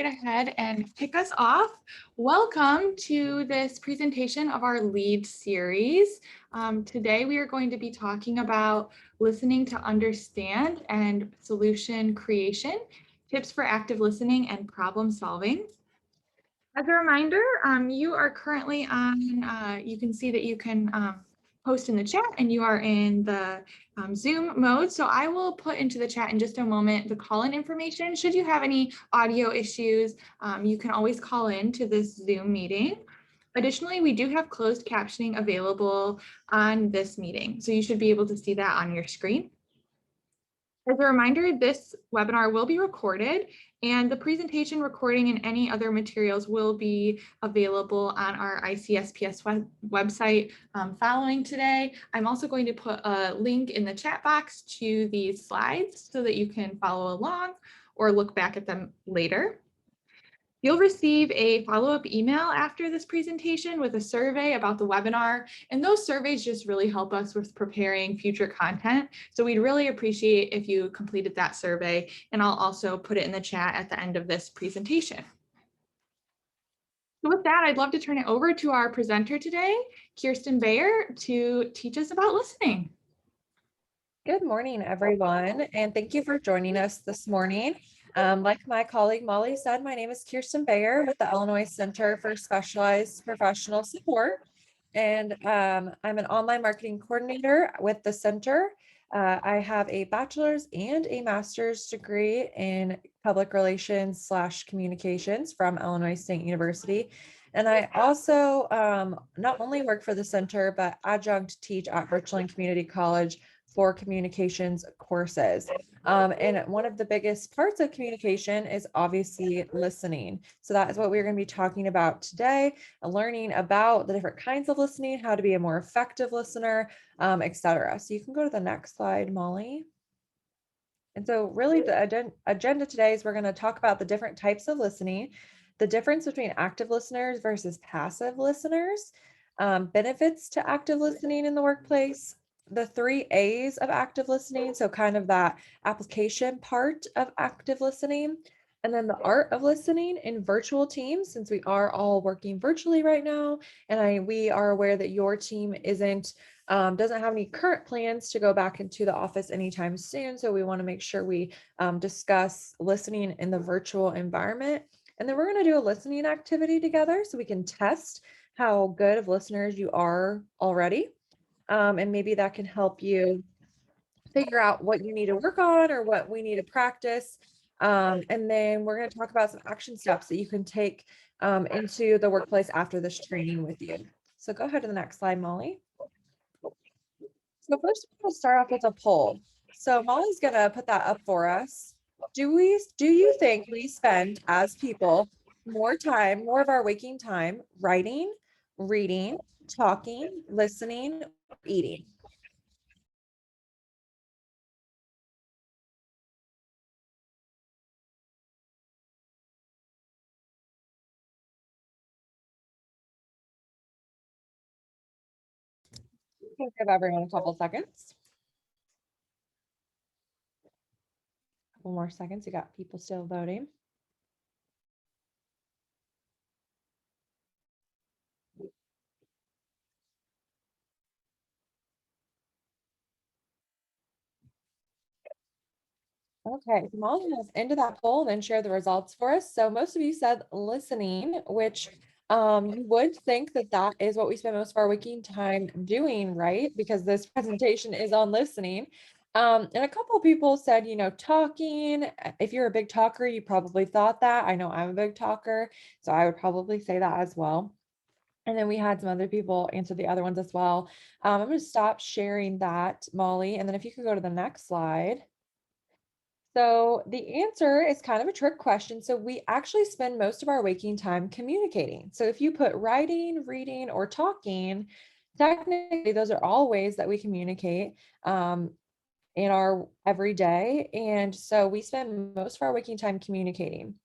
ahead and kick us off. Welcome to this presentation of our LEAD series. Today we are going to be talking about listening to understand and solution creation, tips for active listening and problem solving. As a reminder, you are currently on, you can see that you can post in the chat and you are in the Zoom mode. So I will put into the chat in just a moment the call-in information. Should you have any audio issues, you can always call in to this Zoom meeting. Additionally, we do have closed captioning available on this meeting. So you should be able to see that on your screen. As a reminder, this webinar will be recorded and the presentation recording and any other materials will be available on our ICSPS website following today. I'm also going to put a link in the chat box to these slides so that you can follow along or look back at them later. You'll receive a follow-up email after this presentation with a survey about the webinar, and those surveys just really help us with preparing future content. So we'd really appreciate if you completed that survey, and I'll also put it in the chat at the end of this presentation. So with that, I'd love to turn it over to our presenter today, Kirsten Bayer, to teach us about listening. Good morning, everyone, and thank you for joining us this morning. Like my colleague Molly said, my name is Kirsten Bayer with the Illinois Center for Specialized Professional Support, and I'm an online marketing coordinator with the center. I have a bachelor's and a master's degree in public relations / communications from Illinois State University. And I also not only work for the center, but adjunct teach at Virtual Community College for communications courses. And one of the biggest parts of communication is obviously listening. So that is what we're going to be talking about today, learning about the different kinds of listening, how to be a more effective listener, etc. So you can go to the next slide, Molly. And so really the agenda today is we're going to talk about the different types of listening, the difference between active listeners versus passive listeners, benefits to active listening in the workplace, the 3 A's of active listening, so kind of that application part of active listening, and then the art of listening in virtual teams, since we are all working virtually right now, and we are aware that your team doesn't have any current plans to go back into the office anytime soon, so we want to make sure we discuss listening in the virtual environment. And then we're going to do a listening activity together so we can test how good of listeners you are already. And maybe that can help you figure out what you need to work on or what we need to practice. And then we're going to talk about some action steps that you can take into the workplace after this training with you. So go ahead to the next slide, Molly. So first, we're going to start off with a poll. So Molly's going to put that up for us. Do you think we spend as people more of our waking time writing, reading, talking, listening, eating? Give everyone a couple seconds. Couple more seconds. You got people still voting. Okay, so Molly has into that poll and then share the results for us. So most of you said listening, which you would think that that is what we spend most of our waking time doing, right? Because this presentation is on listening. And a couple of people said, talking. If you're a big talker, you probably thought that. I know I'm a big talker, so I would probably say that as well. And then we had some other people answer the other ones as well. I'm going to stop sharing that, Molly. And then if you could go to the next slide. So the answer is kind of a trick question. So we actually spend most of our waking time communicating. So if you put writing, reading, or talking, technically those are all ways that we communicate in our everyday. And so we spend most of our waking time communicating.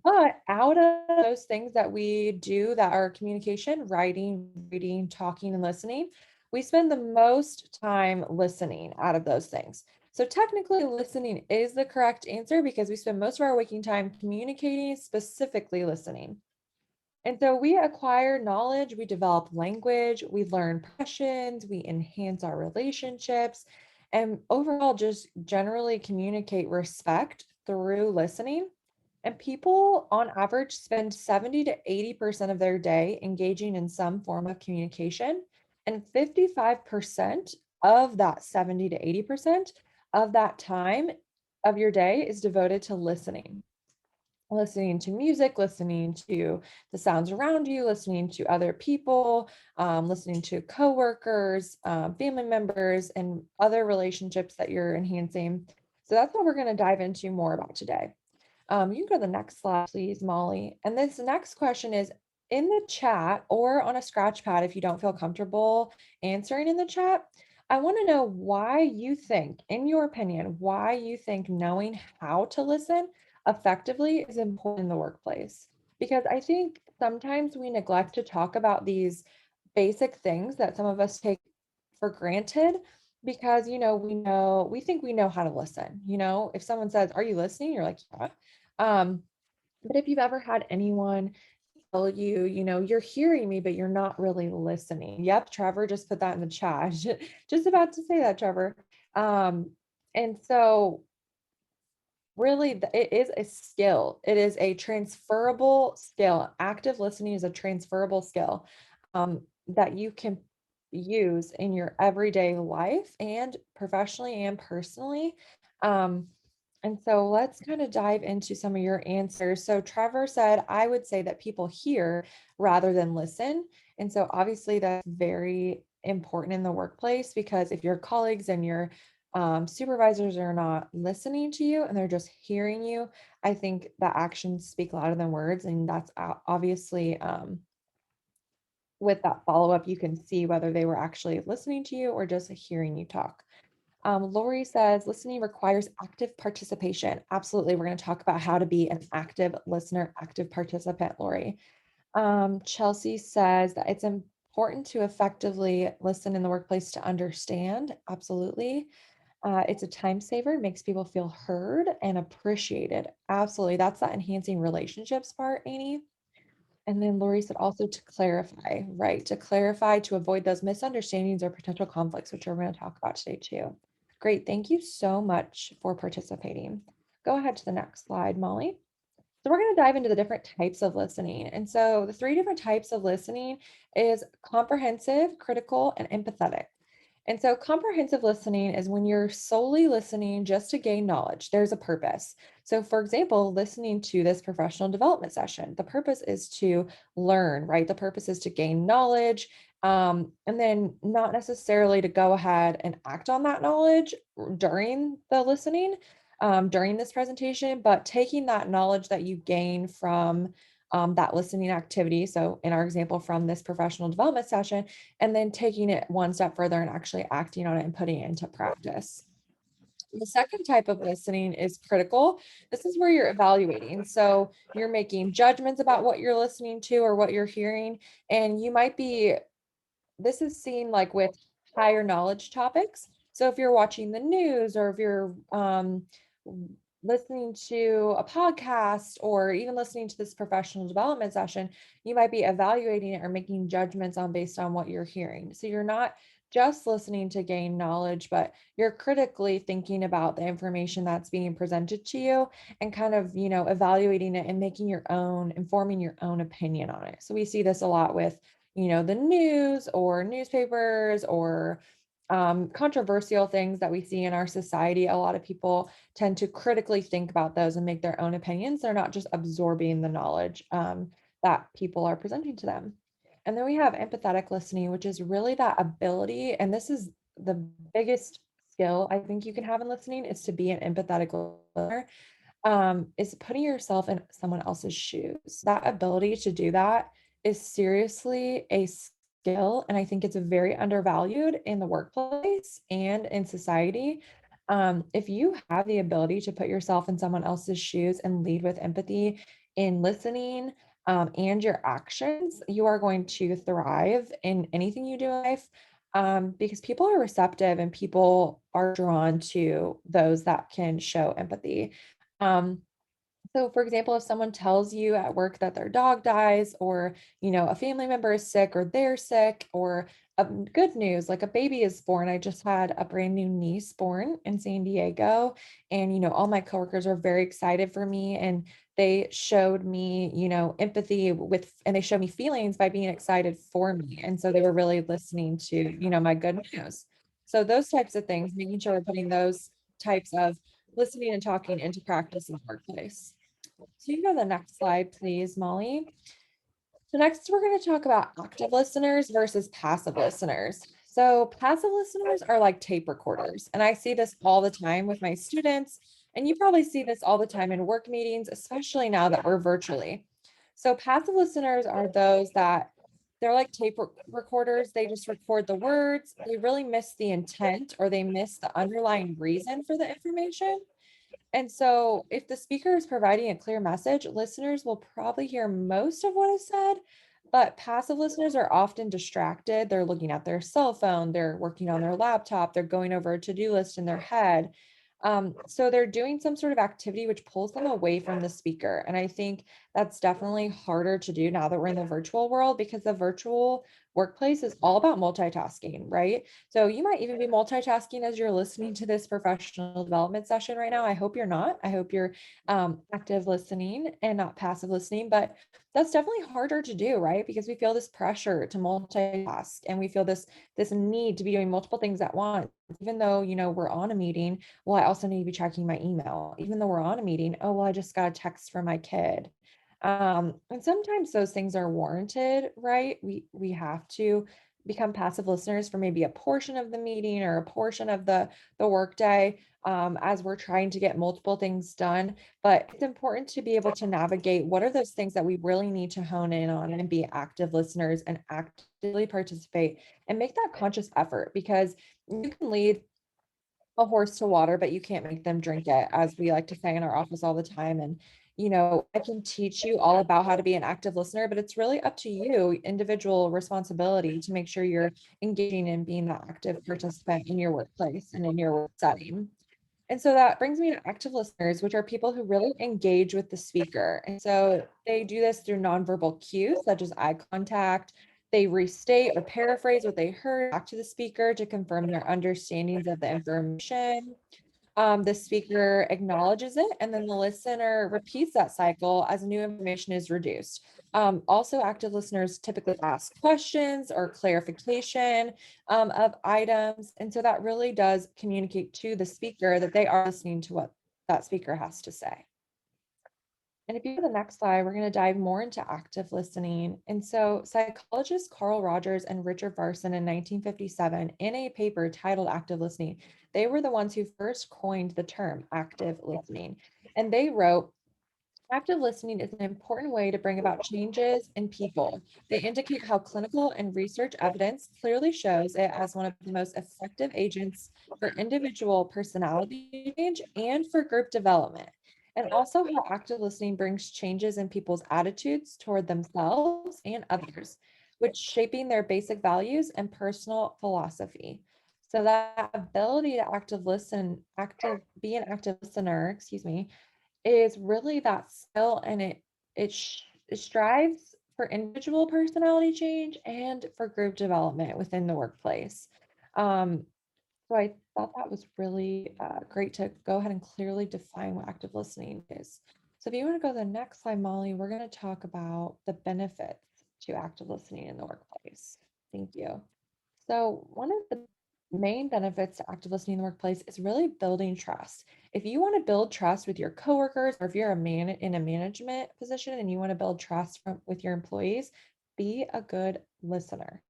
But out of those things that we do that are communication, writing, reading, talking, and listening, we spend the most time listening out of those things. So technically listening is the correct answer because we spend most of our waking time communicating, specifically listening. And so we acquire knowledge, we develop language, we learn passions, we enhance our relationships, and overall just generally communicate respect through listening. And people on average spend 70 to 80% of their day engaging in some form of communication. And 55% of that 70 to 80% of that time of your day is devoted to listening to music, listening to the sounds around you, listening to other people, listening to coworkers, family members, and other relationships that you're enhancing. So that's what we're going to dive into more about today. You can go to the next slide, please, Molly. And this next question is in the chat or on a scratch pad if you don't feel comfortable answering in the chat. I want to know why you think, in your opinion, why you think knowing how to listen effectively is important in the workplace. Because I think sometimes we neglect to talk about these basic things that some of us take for granted because we think we know how to listen. If someone says, "Are you listening?" You're like, "Yeah." But if you've ever had anyone tell you, you're hearing me, but you're not really listening. Yep, Trevor just put that in the chat. Just about to say that, Trevor. And so really, it is a skill. It is a transferable skill. Active listening is a transferable skill that you can use in your everyday life and professionally and personally. Um, and so let's kind of dive into some of your answers. So Trevor said, I would say that people hear rather than listen. And so obviously that's very important in the workplace because if your colleagues and your supervisors are not listening to you and they're just hearing you, I think the actions speak louder than words. And that's obviously with that follow up, you can see whether they were actually listening to you or just hearing you talk. Lori says listening requires active participation. Absolutely. We're going to talk about how to be an active listener, active participant, Lori. Chelsea says that it's important to effectively listen in the workplace to understand. Absolutely. It's a time saver, makes people feel heard and appreciated. Absolutely. That's that enhancing relationships part, Amy. And then Lori said also to clarify, right? To clarify, to avoid those misunderstandings or potential conflicts, which we're going to talk about today too. Great. Thank you so much for participating. Go ahead to the next slide, Molly. So we're going to dive into the different types of listening. And so the three different types of listening is comprehensive, critical, and empathetic. And so comprehensive listening is when you're solely listening just to gain knowledge. There's a purpose. So for example, listening to this professional development session, the purpose is to learn, right? The purpose is to gain knowledge, and then not necessarily to go ahead and act on that knowledge during the listening, during this presentation, but taking that knowledge that you gain from that listening activity. So in our example from this professional development session, and then taking it one step further and actually acting on it and putting it into practice. The second type of listening is critical. This is where you're evaluating. So you're making judgments about what you're listening to or what you're hearing. And you might be, this is seen like with higher knowledge topics. So if you're watching the news or if you're listening to a podcast or even listening to this professional development session, you might be evaluating it or making judgments on based on what you're hearing. So you're not just listening to gain knowledge, but you're critically thinking about the information that's being presented to you and kind of, evaluating it and making your own, informing your own opinion on it. So we see this a lot with, the news or newspapers or controversial things that we see in our society. A lot of people tend to critically think about those and make their own opinions. They're not just absorbing the knowledge that people are presenting to them. And then we have empathetic listening, which is really that ability. And this is the biggest skill I think you can have in listening is to be an empathetic listener, is putting yourself in someone else's shoes. That ability to do that is seriously a skill. And I think it's very undervalued in the workplace and in society. If you have the ability to put yourself in someone else's shoes and lead with empathy in listening, and your actions, you are going to thrive in anything you do in life. because people are receptive and people are drawn to those that can show empathy. Um, so for example, if someone tells you at work that their dog dies, or, a family member is sick or they're sick, or good news, like a baby is born. I just had a brand new niece born in San Diego, and, all my coworkers are very excited for me, and they showed me, empathy and they showed me feelings by being excited for me. And so they were really listening to, my good news. So those types of things, making sure we're putting those types of listening and talking into practice in the workplace. So you can go to the next slide, please, Molly. So next we're going to talk about active listeners versus passive listeners. So passive listeners are like tape recorders, and I see this all the time with my students, and you probably see this all the time in work meetings, especially now that we're virtually. So passive listeners are those that they're like recorders. They just record the words. They really miss the intent, or they miss the underlying reason for the information. And so, if the speaker is providing a clear message, listeners will probably hear most of what is said, but passive listeners are often distracted. They're looking at their cell phone, they're working on their laptop, they're going over a to do list in their head. So, they're doing some sort of activity which pulls them away from the speaker. And I think that's definitely harder to do now that we're in the virtual world, because the virtual workplace is all about multitasking, right? So you might even be multitasking as you're listening to this professional development session right now. I hope you're not. I hope you're active listening and not passive listening, but that's definitely harder to do, right? Because we feel this pressure to multitask, and we feel this need to be doing multiple things at once. Even though, we're on a meeting, well, I also need to be checking my email. Even though we're on a meeting, oh, well, I just got a text from my kid. And sometimes those things are warranted, right? We have to become passive listeners for maybe a portion of the meeting or a portion of the workday, as we're trying to get multiple things done. But it's important to be able to navigate what are those things that we really need to hone in on and be active listeners and actively participate and make that conscious effort, because you can lead a horse to water, but you can't make them drink it, as we like to say in our office all the time. And, I can teach you all about how to be an active listener, but it's really up to you, individual responsibility, to make sure you're engaging and being that active participant in your workplace and in your work setting. And so that brings me to active listeners, which are people who really engage with the speaker. And so they do this through nonverbal cues, such as eye contact. They restate or paraphrase what they heard back to the speaker to confirm their understandings of the information. The speaker acknowledges it, and then the listener repeats that cycle as new information is reduced. Also, active listeners typically ask questions or clarification of items. And so that really does communicate to the speaker that they are listening to what that speaker has to say. And if you go to the next slide, we're going to dive more into active listening. And so, psychologists Carl Rogers and Richard Varson in 1957, in a paper titled Active Listening, they were the ones who first coined the term active listening. And they wrote, active listening is an important way to bring about changes in people. They indicate how clinical and research evidence clearly shows it as one of the most effective agents for individual personality change and for group development. And also how active listening brings changes in people's attitudes toward themselves and others, which shaping their basic values and personal philosophy. So that ability to be an active listener, excuse me, is really that skill, and it strives for individual personality change and for group development within the workplace. Um, so I thought that was really great to go ahead and clearly define what active listening is. So if you want to go to the next slide, Molly, we're going to talk about the benefits to active listening in the workplace. Thank you. So one of the main benefits to active listening in the workplace is really building trust. If you want to build trust with your coworkers, or if you're a man in a management position and you want to build trust with your employees, be a good listener.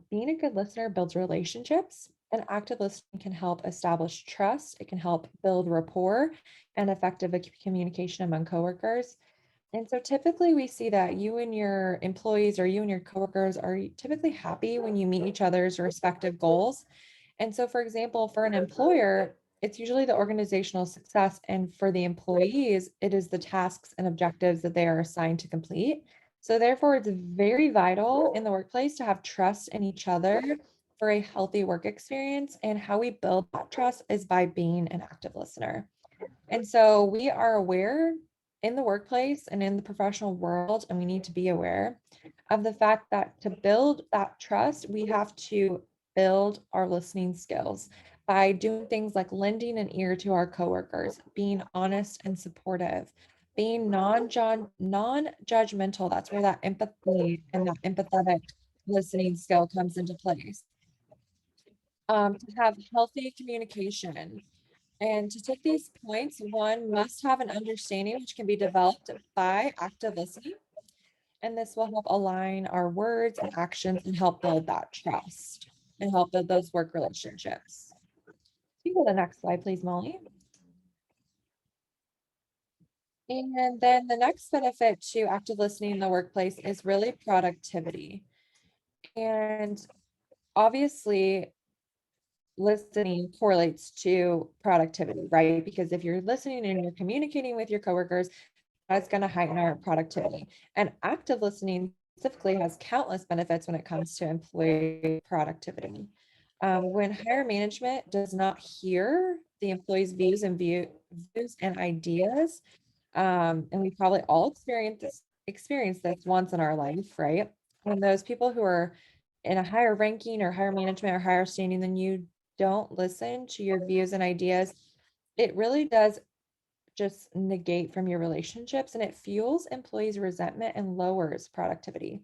Being a good listener builds relationships, and active listening can help establish trust. It can help build rapport and effective communication among coworkers. And so typically we see that you and your employees, or you and your coworkers, are typically happy when you meet each other's respective goals. And so, for example, for an employer, it's usually the organizational success. And for the employees, it is the tasks and objectives that they are assigned to complete. So therefore, it's very vital in the workplace to have trust in each other for a healthy work experience, and how we build that trust is by being an active listener. And so we are aware in the workplace and in the professional world, and we need to be aware of the fact that to build that trust, we have to build our listening skills by doing things like lending an ear to our coworkers, being honest and supportive, being non-judgmental. That's where that empathy and that empathetic listening skill comes into place. To have healthy communication, and to take these points, one must have an understanding which can be developed by active listening. And this will help align our words and actions and help build that trust and help build those work relationships. Can you go to the next slide, please, Molly? And then the next benefit to active listening in the workplace is really productivity. And obviously, listening correlates to productivity, right? Because if you're listening and you're communicating with your coworkers, that's going to heighten our productivity. And active listening specifically has countless benefits when it comes to employee productivity. When higher management does not hear the employees' views and ideas, and we probably all experience this once in our life, right? When those people who are in a higher ranking or higher management or higher standing than you don't listen to your views and ideas, it really does just negate from your relationships, and it fuels employees' resentment and lowers productivity.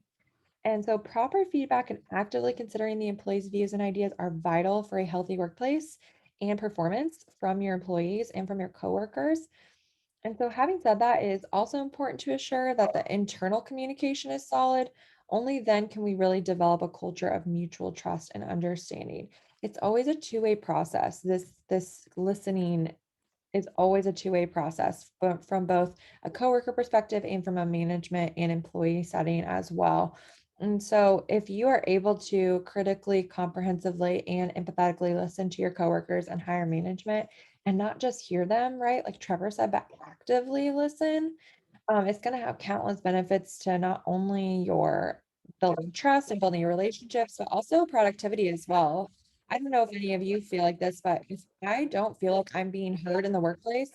And so proper feedback and actively considering the employees' views and ideas are vital for a healthy workplace and performance from your employees and from your coworkers. And so having said that, it is also important to assure that the internal communication is solid. Only then can we really develop a culture of mutual trust and understanding. It's always a two-way process. This listening is always a two-way process, but from both a coworker perspective and from a management and employee setting as well. And so if you are able to critically, comprehensively, and empathetically listen to your coworkers and higher management and not just hear them, right? Like Trevor said, but actively listen, it's going to have countless benefits to not only your building trust and building your relationships, but also productivity as well. I don't know if any of you feel like this, but if I don't feel like I'm being heard in the workplace,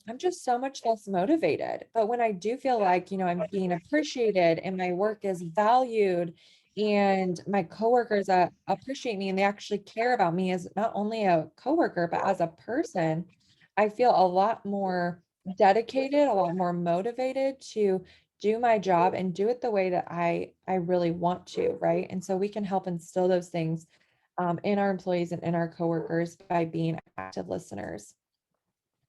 I'm just so much less motivated. But when I do feel like, I'm being appreciated and my work is valued and my coworkers appreciate me and they actually care about me as not only a coworker, but as a person, I feel a lot more dedicated, a lot more motivated to do my job and do it the way that I really want to, right? And so we can help instill those things in our employees and in our coworkers by being active listeners.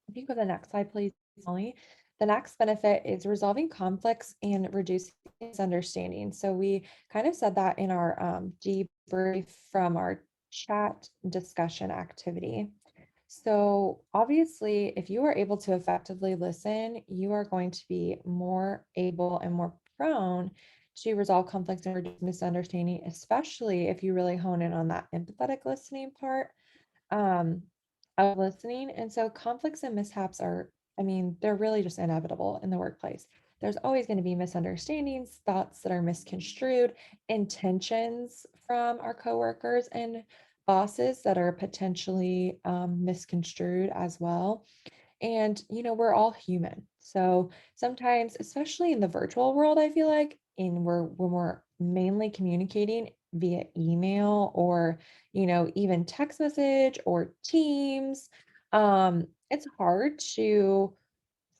If you go to the next slide, please, Molly. The next benefit is resolving conflicts and reducing misunderstanding. So we kind of said that in our debrief from our chat discussion activity. So obviously, if you are able to effectively listen, you are going to be more able and more prone to resolve conflicts and reduce misunderstanding, especially if you really hone in on that empathetic listening part um, of listening. And so conflicts and mishaps are, I mean, they're really just inevitable in the workplace. There's always going to be misunderstandings, thoughts that are misconstrued, intentions from our coworkers and bosses that are potentially misconstrued as well. And, we're all human. So sometimes, especially in the virtual world, I feel like when we're mainly communicating via email or, even text message or Teams, it's hard to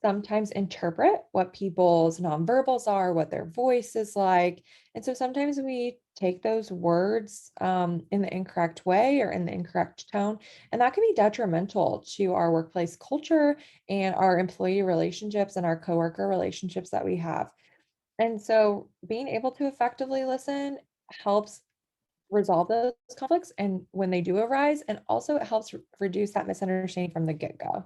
sometimes interpret what people's nonverbals are, what their voice is like. And so sometimes we take those words in the incorrect way or in the incorrect tone, and that can be detrimental to our workplace culture and our employee relationships and our coworker relationships that we have. And so being able to effectively listen helps resolve those conflicts and when they do arise, and also it helps reduce that misunderstanding from the get-go.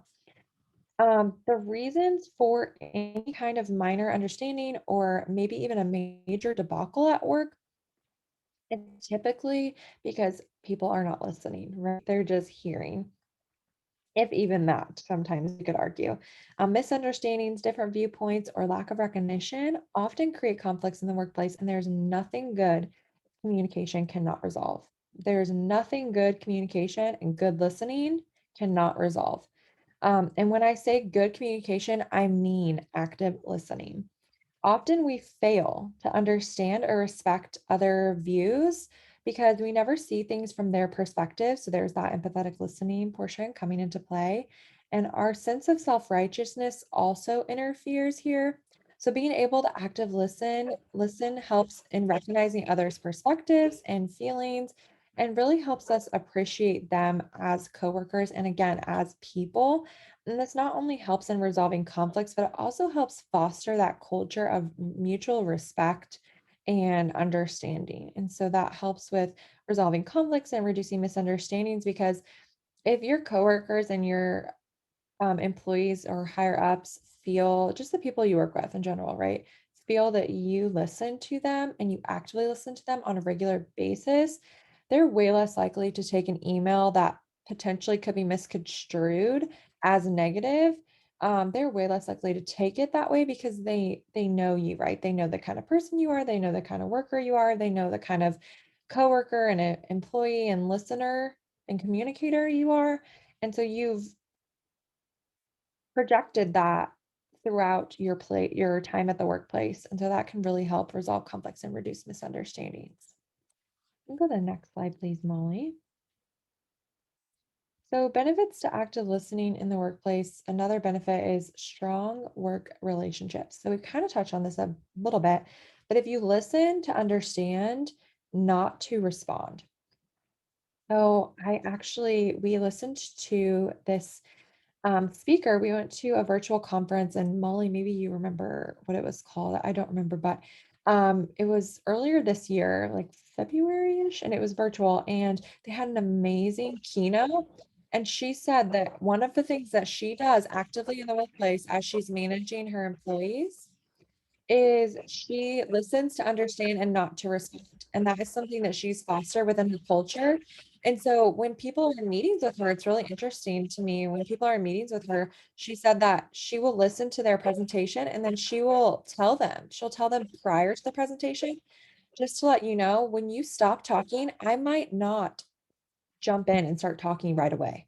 The reasons for any kind of minor understanding or maybe even a major debacle at work, it's typically because people are not listening, right? They're just hearing. If even that, sometimes you could argue. Misunderstandings, different viewpoints, or lack of recognition often create conflicts in the workplace, and there's nothing good communication cannot resolve. there's nothing good communication and good listening cannot resolve. And when I say good communication, I mean active listening. Often we fail to understand or respect other views because we never see things from their perspective. So there's that empathetic listening portion coming into play. And our sense of self-righteousness also interferes here. So being able to listen helps in recognizing others' perspectives and feelings and really helps us appreciate them as coworkers and again as people. And this not only helps in resolving conflicts, but it also helps foster that culture of mutual respect and understanding. And so that helps with resolving conflicts and reducing misunderstandings because if your coworkers and your employees or higher ups feel, just the people you work with in general, right? Feel that you listen to them and you actively listen to them on a regular basis, they're way less likely to take an email that potentially could be misconstrued as negative. They're way less likely to take it that way because they know you, right? They know the kind of person you are, they know the kind of worker you are, they know the kind of coworker and employee and listener and communicator you are. And so you've projected that throughout your time at the workplace, and so that can really help resolve conflicts and reduce misunderstandings. You can go to the next slide, please, Molly. So benefits to active listening in the workplace. Another benefit is strong work relationships. So we've kind of touched on this a little bit, but if you listen to understand, not to respond. So we listened to this speaker. We went to a virtual conference, and Molly, maybe you remember what it was called. I don't remember, but it was earlier this year, like February-ish, and it was virtual, and they had an amazing keynote. And she said that one of the things that she does actively in the workplace as she's managing her employees is she listens to understand and not to respond. And that is something that she's fostered within her culture. And so when people are in meetings with her, it's really interesting to me. When people are in meetings with her, she said that she will listen to their presentation and then she'll tell them prior to the presentation, just to let you know, when you stop talking, I might not jump in and start talking right away.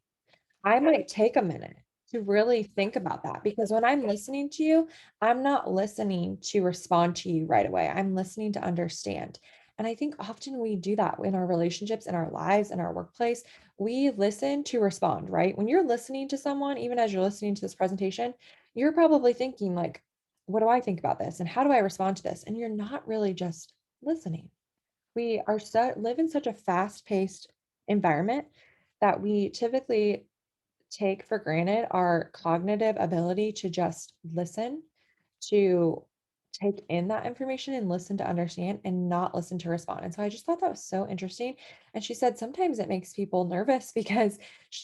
I might take a minute to really think about that because when I'm listening to you, I'm not listening to respond to you right away. I'm listening to understand. And I think often we do that in our relationships, in our lives, in our workplace. We listen to respond, right? When you're listening to someone, even as you're listening to this presentation, you're probably thinking, like, what do I think about this? And how do I respond to this? And you're not really just listening. Live in such a fast-paced environment that we typically take for granted our cognitive ability to just listen, to take in that information and listen to understand and not listen to respond. And so I just thought that was so interesting. And she said sometimes it makes people nervous because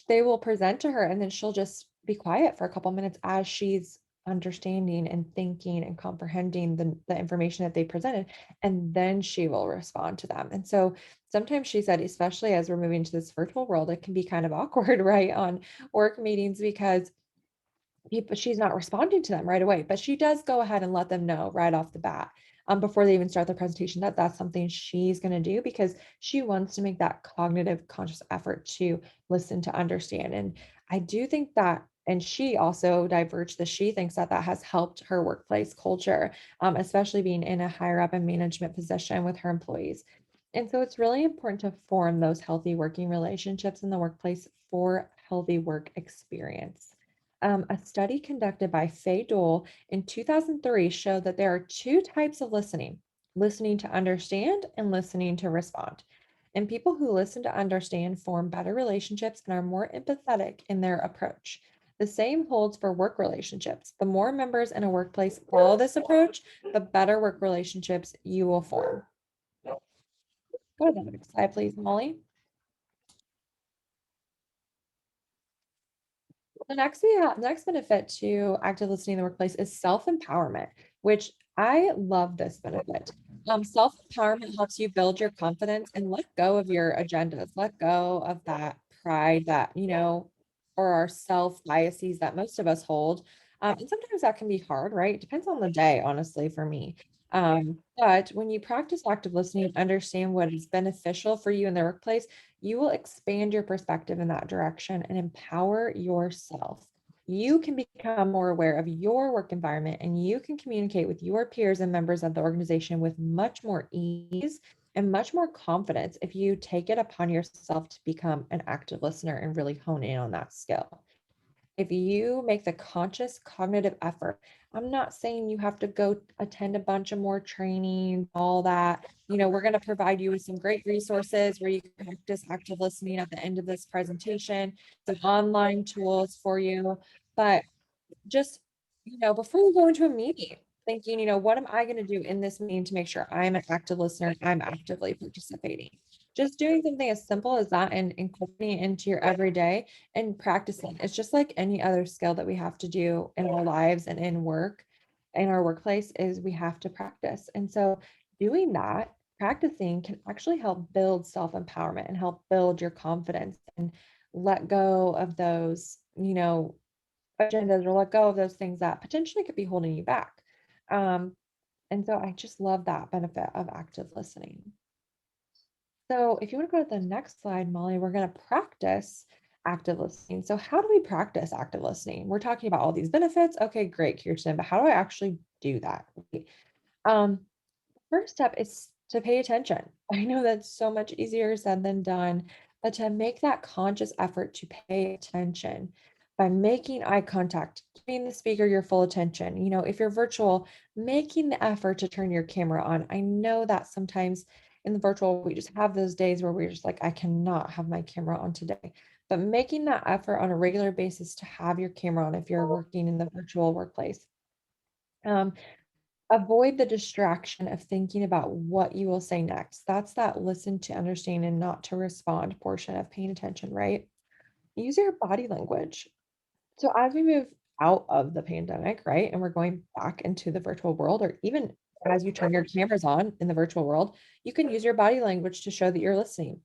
they will present to her and then she'll just be quiet for a couple minutes as she's understanding and thinking and comprehending the information that they presented. And then she will respond to them. And so sometimes she said, especially as we're moving to this virtual world, it can be kind of awkward, right, on work meetings because she's not responding to them right away, but she does go ahead and let them know right off the bat, before they even start the presentation, that that's something she's going to do because she wants to make that cognitive conscious effort to listen to understand. And I do think that, and she also diverged that she thinks that that has helped her workplace culture, especially being in a higher up and management position with her employees. And so it's really important to form those healthy working relationships in the workplace for healthy work experience. A study conducted by Faye Dole in 2003 showed that there are two types of listening to understand and listening to respond. And people who listen to understand form better relationships and are more empathetic in their approach. The same holds for work relationships. The more members in a workplace follow this approach, the better work relationships you will form. Go to the next slide, please, Molly. The next benefit to active listening in the workplace is self-empowerment, which I love this benefit. Self-empowerment helps you build your confidence and let go of your agendas, let go of that pride that, or our self biases that most of us hold. And sometimes that can be hard, right? It depends on the day, honestly, for me. But when you practice active listening and understand what is beneficial for you in the workplace, you will expand your perspective in that direction and empower yourself. You can become more aware of your work environment and you can communicate with your peers and members of the organization with much more ease and much more confidence if you take it upon yourself to become an active listener and really hone in on that skill. If you make the conscious cognitive effort, I'm not saying you have to go attend a bunch of more training, all that. We're going to provide you with some great resources where you can practice active listening at the end of this presentation, some online tools for you. But just, before you go into a meeting, thinking, what am I going to do in this meeting to make sure I'm an active listener, I'm actively participating. Just doing something as simple as that and incorporating it into your everyday and practicing. It's just like any other skill that we have to do in our lives and in work, in our workplace, is we have to practice. And so doing that, practicing can actually help build self-empowerment and help build your confidence and let go of those, agendas or let go of those things that potentially could be holding you back. Um, and so I just love that benefit of active listening. So if you want to go to the next slide, Molly, we're going to practice active listening. So how do we practice active listening? We're talking about all these benefits. Okay, great, Kirsten, but how do I actually do that? Um, First step is to pay attention. I know that's so much easier said than done, but to make that conscious effort to pay attention by making eye contact, giving the speaker your full attention. If you're virtual, making the effort to turn your camera on. I know that sometimes in the virtual, we just have those days where we're just like, I cannot have my camera on today. But making that effort on a regular basis to have your camera on if you're working in the virtual workplace. Um, Avoid the distraction of thinking about what you will say next. That's that listen to understand and not to respond portion of paying attention, right? Use your body language. So as we move out of the pandemic, right, and we're going back into the virtual world, or even as you turn your cameras on in the virtual world, you can use your body language to show that you're listening.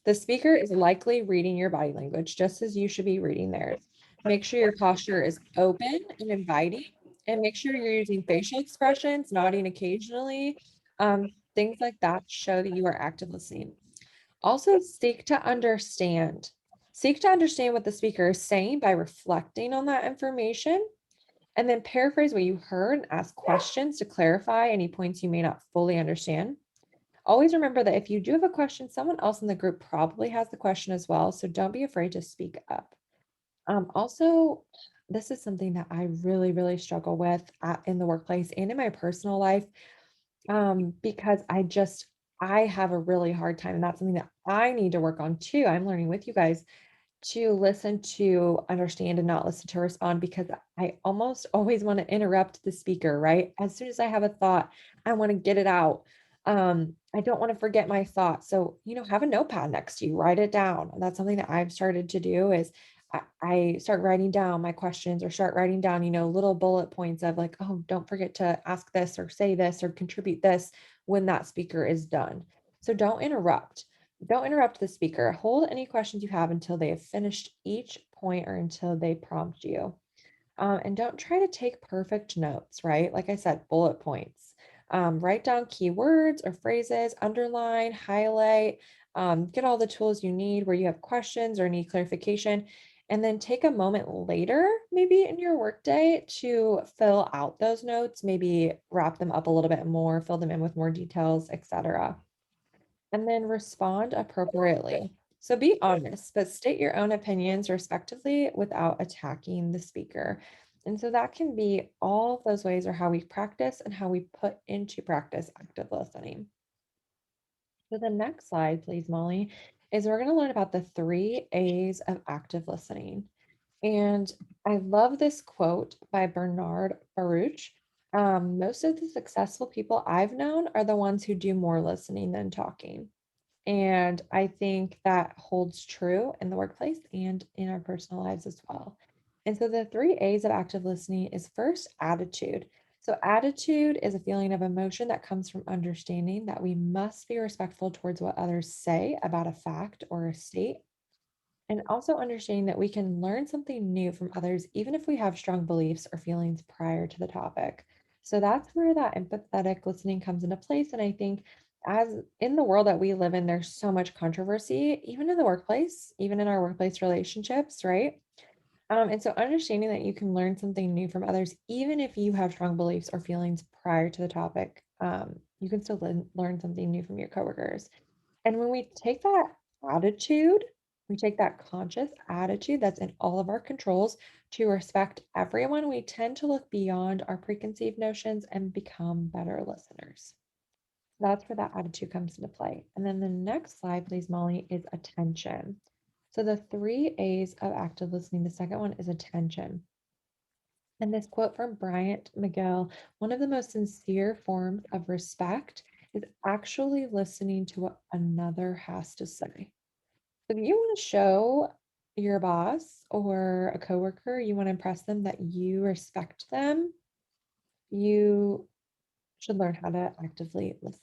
The speaker is likely reading your body language just as you should be reading theirs. Make sure your posture is open and inviting, and make sure you're using facial expressions, nodding occasionally. Things like that show that you are active listening. Also, seek to understand. Seek to understand what the speaker is saying by reflecting on that information, and then paraphrase what you heard and ask questions to clarify any points you may not fully understand. Always remember that if you do have a question, someone else in the group probably has the question as well. So don't be afraid to speak up. Also, this is something that I really, really struggle with in the workplace and in my personal life, because I have a really hard time, and that's something that I need to work on too. I'm learning with you guys to listen to understand and not listen to respond, because I almost always want to interrupt the speaker, right? As soon as I have a thought, I want to get it out. I don't want to forget my thought. So, have a notepad next to you, write it down. And that's something that I've started to do is I start writing down my questions or start writing down, little bullet points of like, oh, don't forget to ask this or say this or contribute this when that speaker is done. So don't interrupt the speaker. Hold any questions you have until they have finished each point or until they prompt you. And don't try to take perfect notes, right? Like I said, bullet points. Write down keywords or phrases, underline, highlight, get all the tools you need where you have questions or need clarification. And then take a moment later, maybe in your workday, to fill out those notes, maybe wrap them up a little bit more, fill them in with more details, etc. And then respond appropriately. So be honest, but state your own opinions respectively without attacking the speaker. And so that can be all of those ways are how we practice and how we put into practice active listening. So the next slide, please, Molly, is we're going to learn about the 3 A's of active listening. And I love this quote by Bernard Baruch. Most of the successful people I've known are the ones who do more listening than talking. And I think that holds true in the workplace and in our personal lives as well. And so the 3 A's of active listening is first, attitude. So attitude is a feeling of emotion that comes from understanding that we must be respectful towards what others say about a fact or a state, and also understanding that we can learn something new from others, even if we have strong beliefs or feelings prior to the topic. So that's where that empathetic listening comes into place. And I think as in the world that we live in, there's so much controversy, even in the workplace, even in our workplace relationships, right? And so understanding that you can learn something new from others, even if you have strong beliefs or feelings prior to the topic, you can still learn something new from your coworkers. And when we take that attitude, we take that conscious attitude that's in all of our controls to respect everyone, we tend to look beyond our preconceived notions and become better listeners. That's where that attitude comes into play. And then the next slide, please, Molly, is attention. So the three A's of active listening, the second one is attention. And this quote from Bryant McGill, one of the most sincere forms of respect is actually listening to what another has to say. So if you want to show your boss or a coworker, you want to impress them that you respect them, you should learn how to actively listen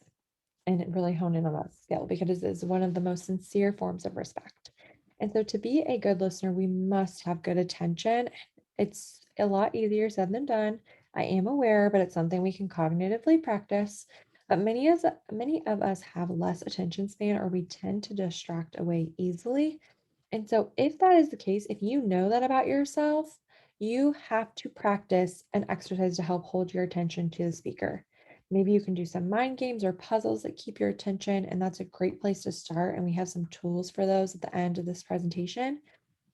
and really hone in on that skill because it is one of the most sincere forms of respect. And so to be a good listener, we must have good attention. It's a lot easier said than done. I am aware, but it's something we can cognitively practice. But many of us have less attention span or we tend to distract away easily. And so, if that is the case, if you know that about yourself, you have to practice an exercise to help hold your attention to the speaker. Maybe you can do some mind games or puzzles that keep your attention, and that's a great place to start. And we have some tools for those at the end of this presentation.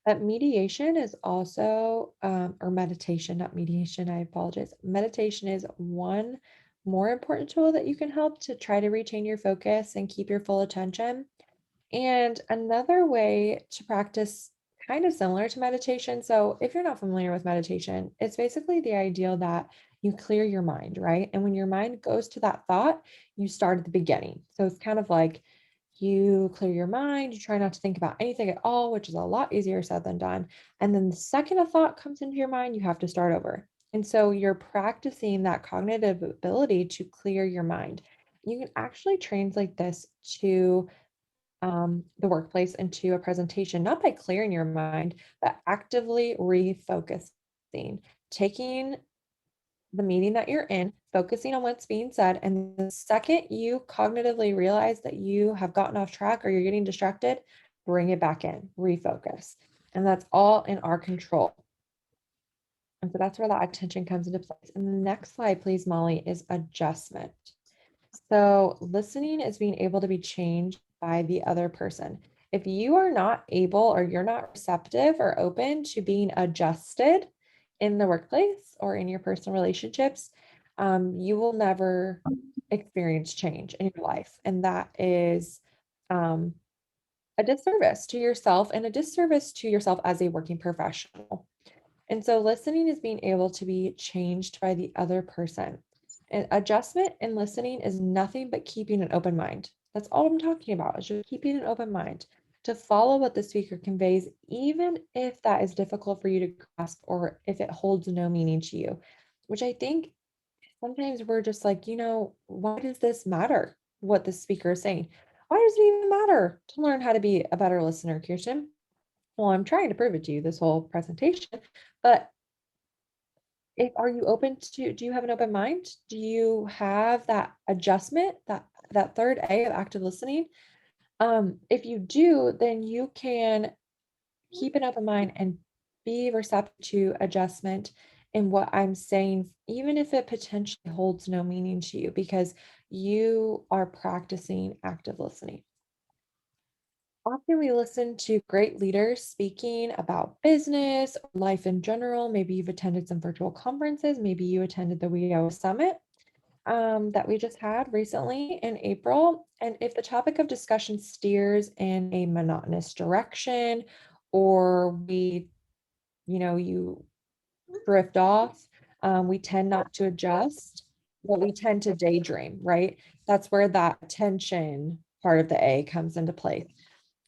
But mediation is also, or meditation, not mediation, I apologize. Meditation is one more important tool that you can help to try to retain your focus and keep your full attention. And another way to practice kind of similar to meditation. So, if you're not familiar with meditation, it's basically the ideal that you clear your mind, right? And when your mind goes to that thought, you start at the beginning. So, it's kind of like you clear your mind, you try not to think about anything at all, which is a lot easier said than done. And then the second a thought comes into your mind, you have to start over. And so, you're practicing that cognitive ability to clear your mind. You can actually translate this to the workplace into a presentation, not by clearing your mind, but actively refocusing, taking the meeting that you're in, focusing on what's being said. And the second you cognitively realize that you have gotten off track or you're getting distracted, bring it back in, refocus. And that's all in our control. And so that's where that attention comes into place. And the next slide, please, Molly, is adjustment. So listening is being able to be changed by the other person. If you are not able or you're not receptive or open to being adjusted in the workplace or in your personal relationships, you will never experience change in your life. And that is um, a disservice to yourself and a disservice to yourself as a working professional. And so listening is being able to be changed by the other person. And adjustment and listening is nothing but keeping an open mind. That's all I'm talking about, is just keeping an open mind to follow what the speaker conveys, even if that is difficult for you to grasp or if it holds no meaning to you, which I think sometimes we're just like, why does this matter what the speaker is saying? Why does it even matter to learn how to be a better listener, Kirsten? Well, I'm trying to prove it to you this whole presentation, but if are you open to do you have an open mind? Do you have that adjustment, that third A of active listening? If you do, then you can keep an open mind and be receptive to adjustment in what I'm saying, even if it potentially holds no meaning to you, because you are practicing active listening. Often we listen to great leaders speaking about business, life in general. Maybe you've attended some virtual conferences. Maybe you attended the WEO Summit that we just had recently in April. And if the topic of discussion steers in a monotonous direction, or you drift off, we tend not to adjust, but we tend to daydream, right? That's where that attention part of the A comes into play.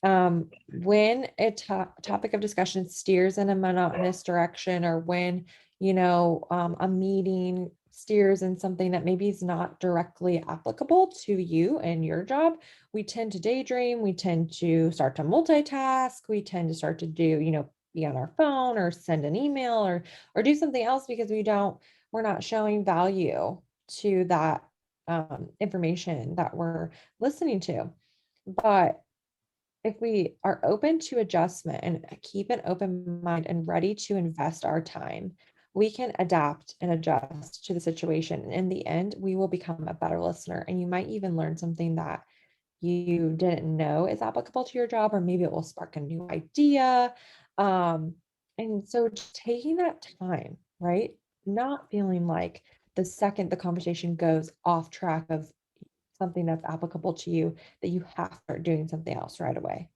When a topic of discussion steers in a monotonous direction, or when, a meeting steers in something that maybe is not directly applicable to you and your job, we tend to daydream, we tend to start to multitask, we tend to start to do, be on our phone or send an email or do something else because we're not showing value to that information that we're listening to. But if we are open to adjustment and keep an open mind and ready to invest our time, we can adapt and adjust to the situation. In the end, we will become a better listener, and you might even learn something that you didn't know is applicable to your job, or maybe it will spark a new idea. Um, and so just taking that time, right? Not feeling like the second the conversation goes off track of something that's applicable to you, that you have to start doing something else right away.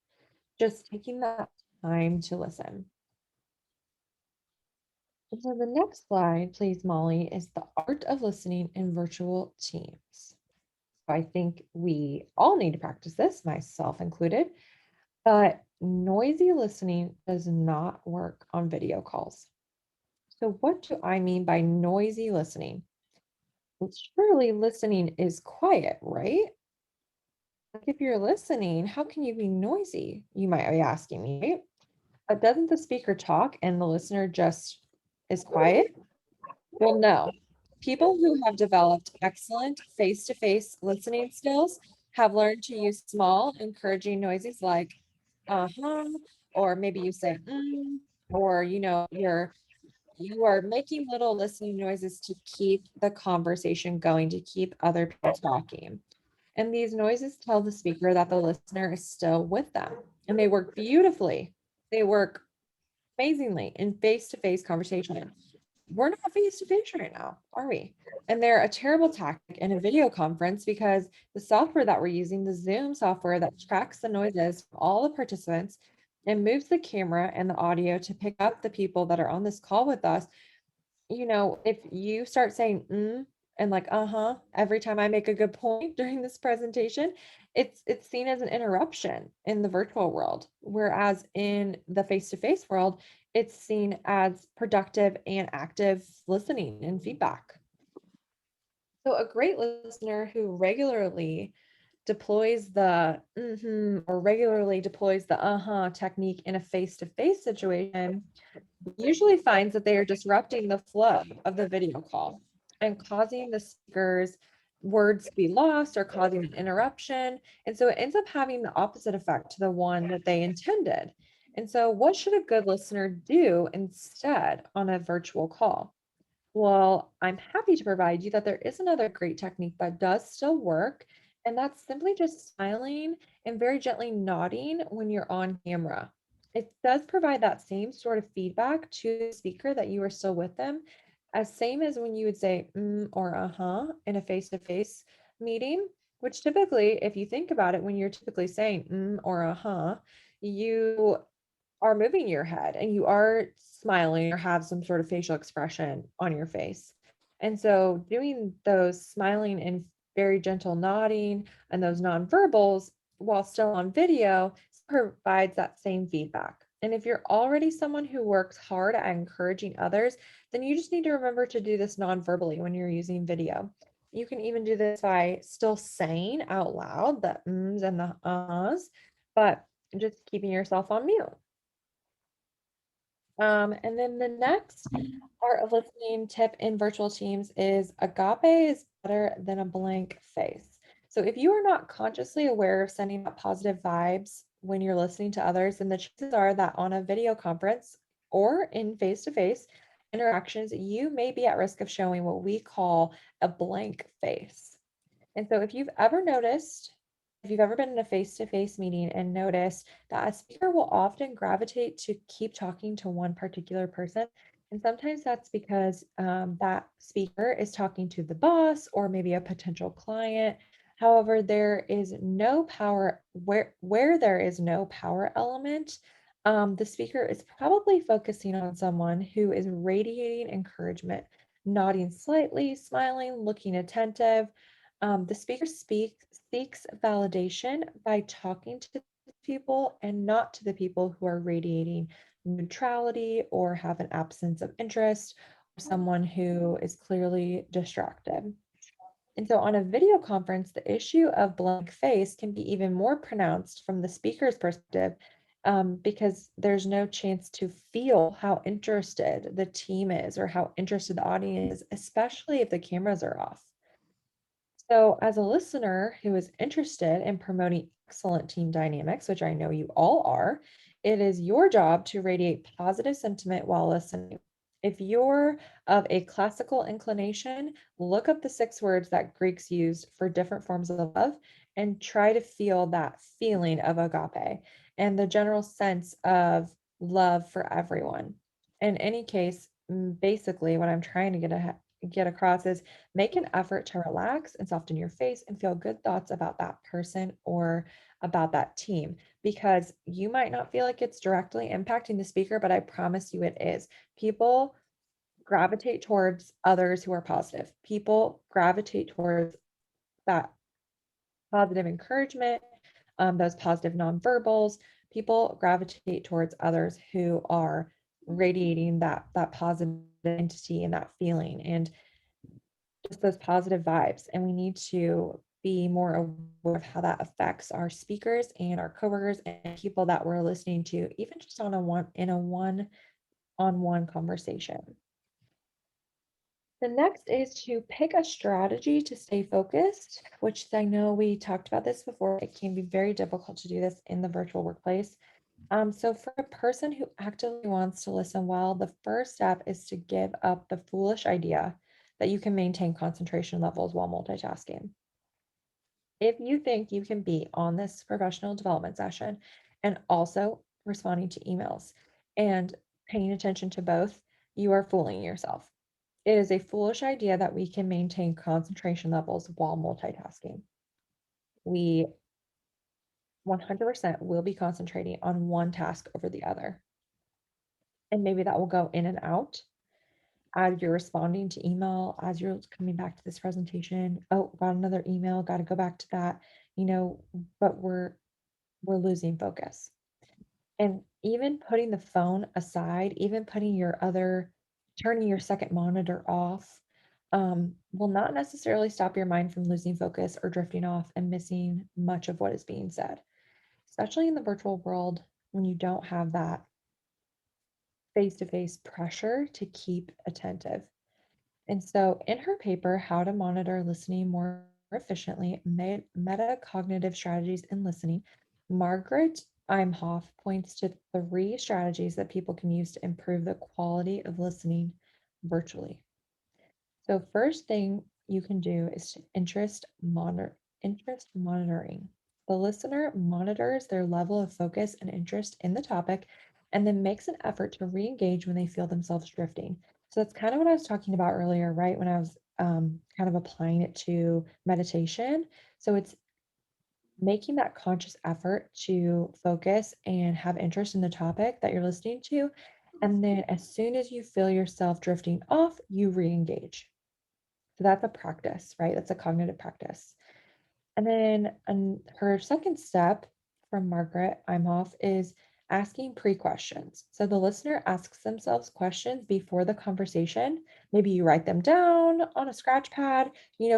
Just taking that time to listen. And so the next slide, please, Molly, is the art of listening in virtual teams. I think we all need to practice this, myself included, but noisy listening does not work on video calls. So what do I mean by noisy listening? Well, surely listening is quiet, right? Like if you're listening, how can you be noisy? You might be asking me, right? Doesn't the speaker talk and the listener just is quiet? Well, no. People who have developed excellent face-to-face listening skills have learned to use small, encouraging noises like uh-huh, or maybe you say or you are making little listening noises to keep the conversation going, to keep other people talking. And these noises tell the speaker that the listener is still with them. And they work beautifully. They work amazingly in face-to-face conversation. We're not face-to-face right now, are we? And they're a terrible tactic in a video conference because the software that we're using, the Zoom software that tracks the noises from all the participants and moves the camera and the audio to pick up the people that are on this call with us, if you start saying and like every time I make a good point during this presentation, it's seen as an interruption in the virtual world, whereas in the face-to-face world, it's seen as productive and active listening and feedback. So a great listener who regularly deploys the or regularly deploys the technique in a face-to-face situation usually finds that they are disrupting the flow of the video call and causing the speaker's words to be lost or causing an interruption. And so it ends up having the opposite effect to the one that they intended. And so, what should a good listener do instead on a virtual call? Well, I'm happy to provide you that there is another great technique that does still work, and that's simply just smiling and very gently nodding when you're on camera. It does provide that same sort of feedback to the speaker that you are still with them, as same as when you would say or in a face-to-face meeting, which typically, if you think about it, when you're typically saying or you are moving your head and you are smiling or have some sort of facial expression on your face. And so doing those smiling and very gentle nodding and those nonverbals while still on video provides that same feedback. And if you're already someone who works hard at encouraging others, then you just need to remember to do this non-verbally when you're using video. You can even do this by still saying out loud the ums and the ahs, but just keeping yourself on mute. And then the next art of listening tip in virtual teams is agape is better than a blank face. So if you are not consciously aware of sending out positive vibes when you're listening to others, then the chances are that on a video conference or in face-to-face interactions, you may be at risk of showing what we call a blank face. And so if you've ever been in a face-to-face meeting and noticed that a speaker will often gravitate to keep talking to one particular person, and sometimes that's because that speaker is talking to the boss or maybe a potential client. However, there is no power where there is no power element. The speaker is probably focusing on someone who is radiating encouragement, nodding slightly, smiling, looking attentive. The speaker seeks validation by talking to people and not to the people who are radiating neutrality or have an absence of interest, or someone who is clearly distracted. And so on a video conference, the issue of blank face can be even more pronounced from the speaker's perspective, because there's no chance to feel how interested the team is or how interested the audience is, especially if the cameras are off. So, as a listener who is interested in promoting excellent team dynamics, which I know you all are, it is your job to radiate positive sentiment while listening. If you're of a classical inclination, look up the 6 words that Greeks used for different forms of love and try to feel that feeling of agape and the general sense of love for everyone. In any case, basically, what I'm trying to get across is make an effort to relax and soften your face and feel good thoughts about that person or about that team, because you might not feel like it's directly impacting the speaker, but I promise you it is. People gravitate towards others who are positive. People gravitate towards that positive encouragement, those positive nonverbals. People gravitate towards others who are radiating that positive entity and that feeling. And just those positive vibes. And we need to be more aware of how that affects our speakers and our coworkers and people that we're listening to, even just on a one-on-one conversation. The next is to pick a strategy to stay focused, which I know we talked about this before. It can be very difficult to do this in the virtual workplace. So for a person who actively wants to listen well, the first step is to give up the foolish idea that you can maintain concentration levels while multitasking. If you think you can be on this professional development session and also responding to emails and paying attention to both, you are fooling yourself. It is a foolish idea that we can maintain concentration levels while multitasking. We 100% will be concentrating on one task over the other. And maybe that will go in and out as you're responding to email, as you're coming back to this presentation. Oh, got another email, got to go back to that, but we're losing focus. And even putting the phone aside, even turning your second monitor off, will not necessarily stop your mind from losing focus or drifting off and missing much of what is being said, especially in the virtual world when you don't have that face-to-face pressure to keep attentive. And so, in her paper, How to Monitor Listening More Efficiently, Metacognitive Strategies in Listening, Margaret Imhoff points to 3 strategies that people can use to improve the quality of listening virtually. So, first thing you can do is to interest monitoring. The listener monitors their level of focus and interest in the topic and then makes an effort to re-engage when they feel themselves drifting. So that's kind of what I was talking about earlier, right? When I was kind of applying it to meditation. So it's making that conscious effort to focus and have interest in the topic that you're listening to. And then as soon as you feel yourself drifting off, you re-engage. So that's a practice, right? That's a cognitive practice. And then her second step from Margaret Imhoff is asking pre-questions. So the listener asks themselves questions before the conversation. Maybe you write them down on a scratch pad,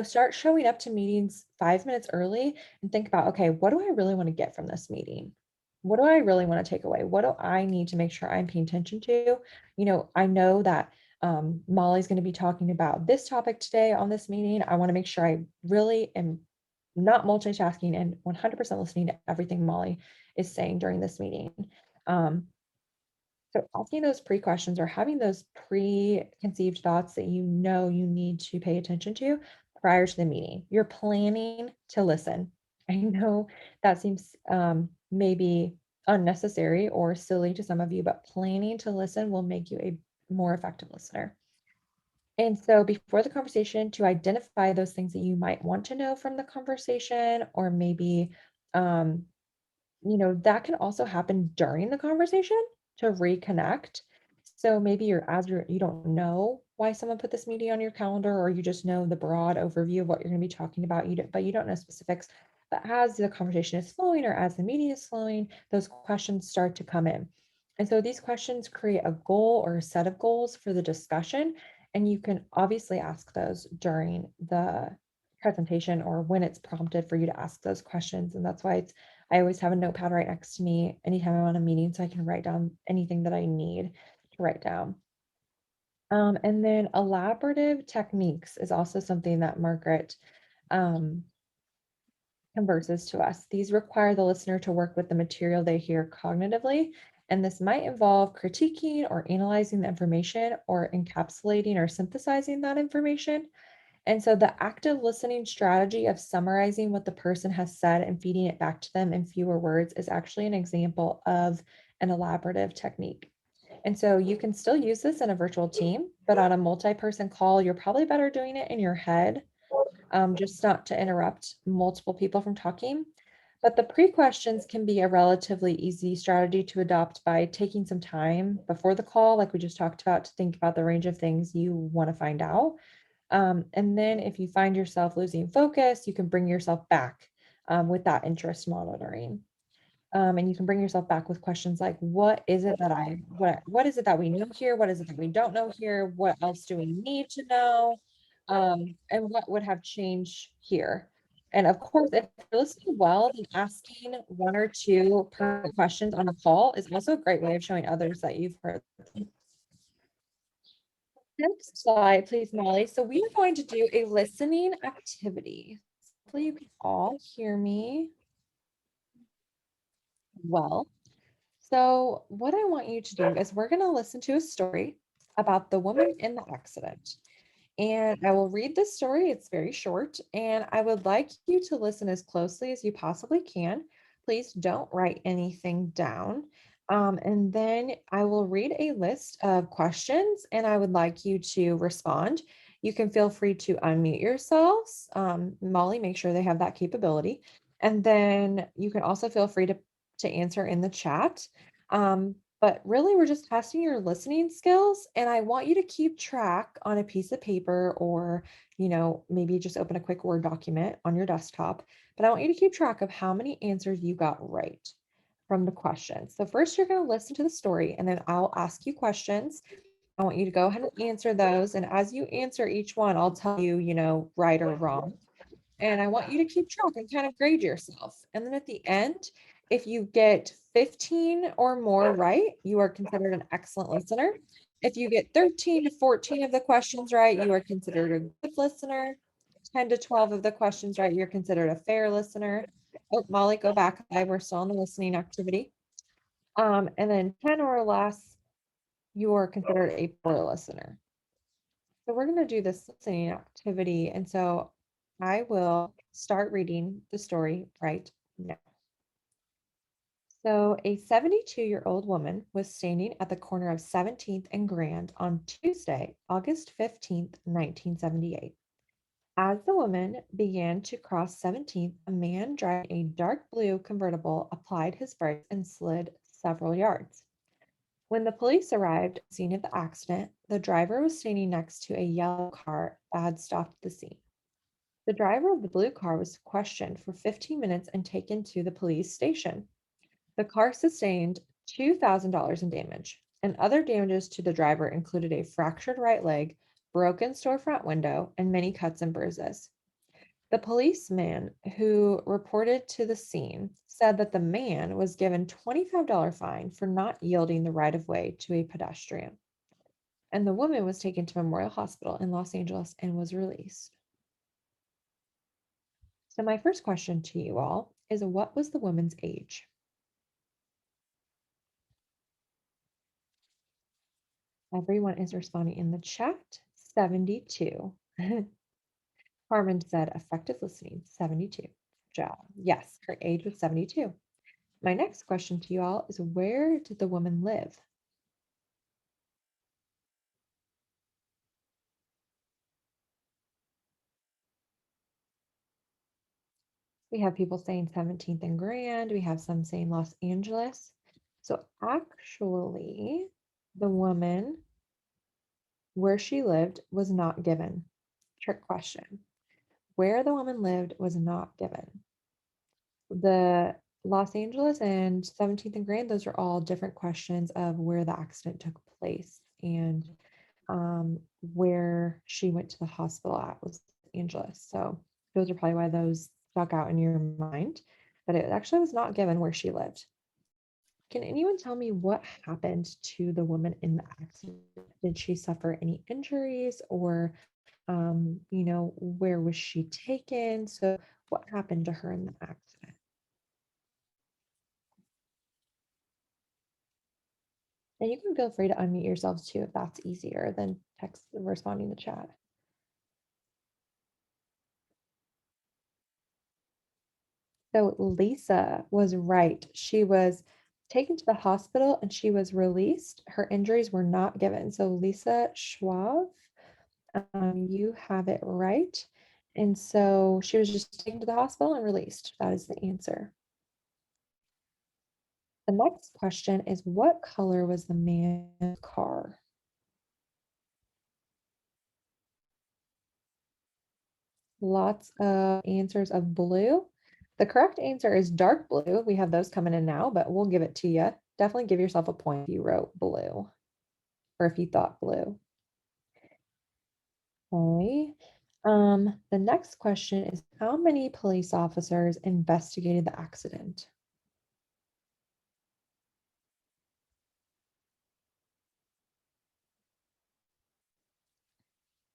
start showing up to meetings 5 minutes early and think about, okay, what do I really want to get from this meeting? What do I really want to take away? What do I need to make sure I'm paying attention to? I know that Molly's going to be talking about this topic today on this meeting. I want to make sure I really am not multitasking and 100% listening to everything Molly is saying during this meeting. Um, so asking those pre-questions or having those preconceived thoughts that you need to pay attention to prior to the meeting. You're planning to listen. I know that seems maybe unnecessary or silly to some of you, but planning to listen will make you a more effective listener. And so before the conversation, to identify those things that you might want to know from the conversation, or maybe, that can also happen during the conversation to reconnect. So maybe you don't know why someone put this meeting on your calendar, or you just know the broad overview of what you're going to be talking about, but you don't know specifics. But as the conversation is flowing or as the meeting is flowing, those questions start to come in. And so these questions create a goal or a set of goals for the discussion. And you can obviously ask those during the presentation or when it's prompted for you to ask those questions. And that's why it's I always have a notepad right next to me anytime I'm on a meeting so I can write down anything that I need to write down. And then elaborative techniques is also something that Margaret um, converses to us. These require the listener to work with the material they hear cognitively, and this might involve critiquing or analyzing the information or encapsulating or synthesizing that information. And so the active listening strategy of summarizing what the person has said and feeding it back to them in fewer words is actually an example of an elaborative technique. And so you can still use this in a virtual team, but on a multi-person call, you're probably better doing it in your head, just not to interrupt multiple people from talking. But the pre-questions can be a relatively easy strategy to adopt by taking some time before the call, like we just talked about, to think about the range of things you want to find out. And then if you find yourself losing focus, you can bring yourself back with that interest monitoring. And you can bring yourself back with questions like, what is it that we know here? What is it that we don't know here? What else do we need to know? And what would have changed here? And of course, if you're listening well, then asking one or two pertinent questions on a call is also a great way of showing others that you've heard. Next slide, please, Molly. So we are going to do a listening activity. Hopefully you can all hear me well. So what I want you to do is we're going to listen to a story about the woman in the accident. And I will read this story. It's very short, and I would like you to listen as closely as you possibly can. Please don't write anything down. And then I will read a list of questions, and I would like you to respond. You can feel free to unmute yourselves. Molly, make sure they have that capability. And then you can also feel free to answer in the chat. But really, we're just testing your listening skills. And I want you to keep track on a piece of paper or, maybe just open a quick Word document on your desktop. But I want you to keep track of how many answers you got right from the questions. So first, you're going to listen to the story, and then I'll ask you questions. I want you to go ahead and answer those. And as you answer each one, I'll tell you, right or wrong. And I want you to keep track and kind of grade yourself. And then at the end, if you get 15 or more right, you are considered an excellent listener. If you get 13 to 14 of the questions right, you are considered a good listener. 10 to 12 of the questions right, you're considered a fair listener. Oh, Molly, go back. We're still in the listening activity. And then 10 or less, you are considered a poor listener. So we're going to do this listening activity. And so I will start reading the story right now. So a 72-year-old woman was standing at the corner of 17th and Grand on Tuesday, August 15th, 1978. As the woman began to cross 17th, a man driving a dark blue convertible applied his brakes and slid several yards. When the police arrived at the scene of the accident, the driver was standing next to a yellow car that had stopped at the scene. The driver of the blue car was questioned for 15 minutes and taken to the police station. The car sustained $2,000 in damage, and other damages to the driver included a fractured right leg, broken storefront window, and many cuts and bruises. The policeman who reported to the scene said that the man was given $25 fine for not yielding the right of way to a pedestrian. And the woman was taken to Memorial Hospital in Los Angeles and was released. So my first question to you all is, what was the woman's age? Everyone is responding in the chat. 72. Carmen said effective listening, 72. Job. Yes, her age was 72. My next question to you all is, where did the woman live? We have people saying 17th and Grand. We have some saying Los Angeles. So actually, the woman, where she lived, was not given. Trick question. Where the woman lived was not given. The Los Angeles and 17th and Grand, those are all different questions of where the accident took place, and where she went to the hospital at was Los Angeles. So those are probably why those stuck out in your mind. but it actually was not given where she lived. Can anyone tell me what happened to the woman in the accident? Did she suffer any injuries or, where was she taken? So what happened to her in the accident? And you can feel free to unmute yourselves too if that's easier than text responding to chat. So Lisa was right. She was taken to the hospital and she was released. Her injuries were not given. So Lisa Schwab, you have it right. And so she was just taken to the hospital and released. That is the answer. The next question is, what color was the man's car? Lots of answers of blue. The correct answer is dark blue. We have those coming in now, but we'll give it to you. Definitely give yourself a point if you wrote blue or if you thought blue. Okay. The next question is, how many police officers investigated the accident?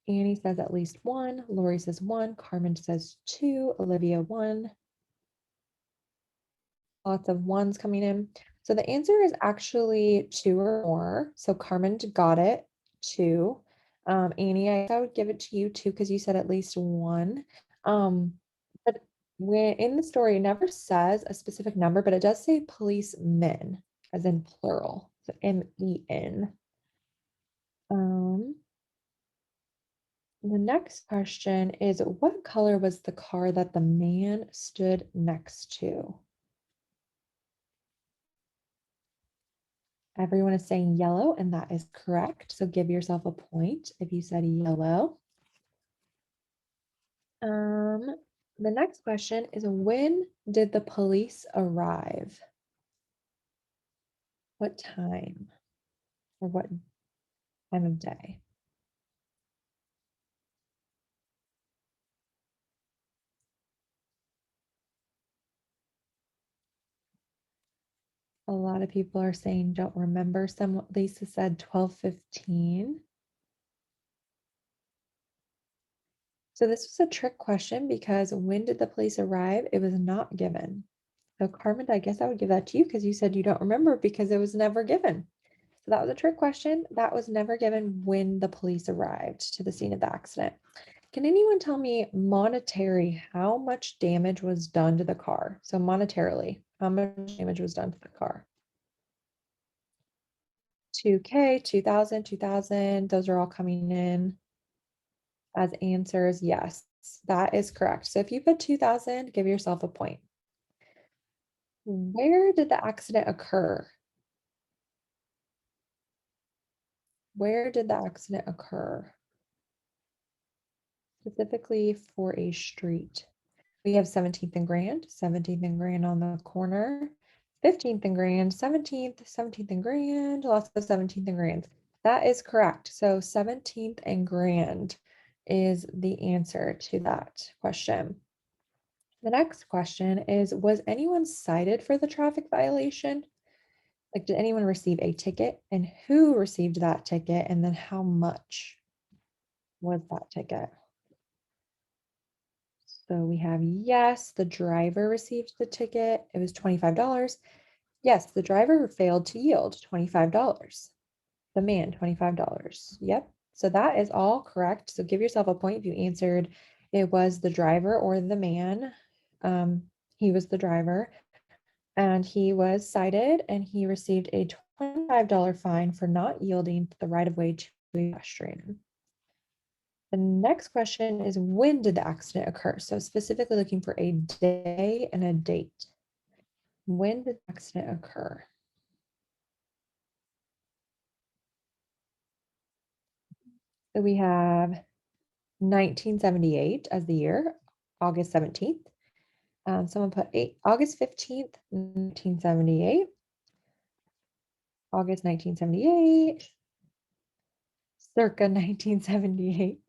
Annie says at least one, Lori says one, Carmen says two, Olivia one. Lots of ones coming in. So the answer is actually two or more. So Carmen got it, two. Annie, I would give it to you too because you said at least one. But when in the story, it never says a specific number, but it does say policemen, as in plural. So MEN. The next question is, what color was the car that the man stood next to? Everyone is saying yellow, and that is correct. So give yourself a point if you said yellow. The next question is, when did the police arrive? What time or what time of day? A lot of people are saying don't remember. Some Lisa said 12:15. So this was a trick question because when did the police arrive? It was not given. So Carmen, I guess I would give that to you because you said you don't remember because it was never given. So that was a trick question. That was never given when the police arrived to the scene of the accident. Can anyone tell me monetary, how much damage was done to the car? So monetarily, how much damage was done to the car? 2K, 2000, 2000, those are all coming in as answers. Yes, that is correct. So if you put 2000, give yourself a point. Where did the accident occur? Where did the accident occur? Specifically for a street. We have 17th and Grand, 17th and Grand on the corner, 15th and Grand, 17th, 17th and Grand, lots of 17th and Grand. That is correct. So 17th and Grand is the answer to that question. The next question is, was anyone cited for the traffic violation? Like, did anyone receive a ticket and who received that ticket and then how much was that ticket? So we have yes, the driver received the ticket. It was $25. Yes, the driver failed to yield $25. The man, $25. Yep. So that is all correct. So give yourself a point if you answered it was the driver or the man. He was the driver and he was cited and he received a $25 fine for not yielding the right of way to a pedestrian. The next question is, when did the accident occur? So specifically looking for a day and a date. When did the accident occur? So we have 1978 as the year, August 17th. Someone put August 15th, 1978. August 1978. Circa 1978.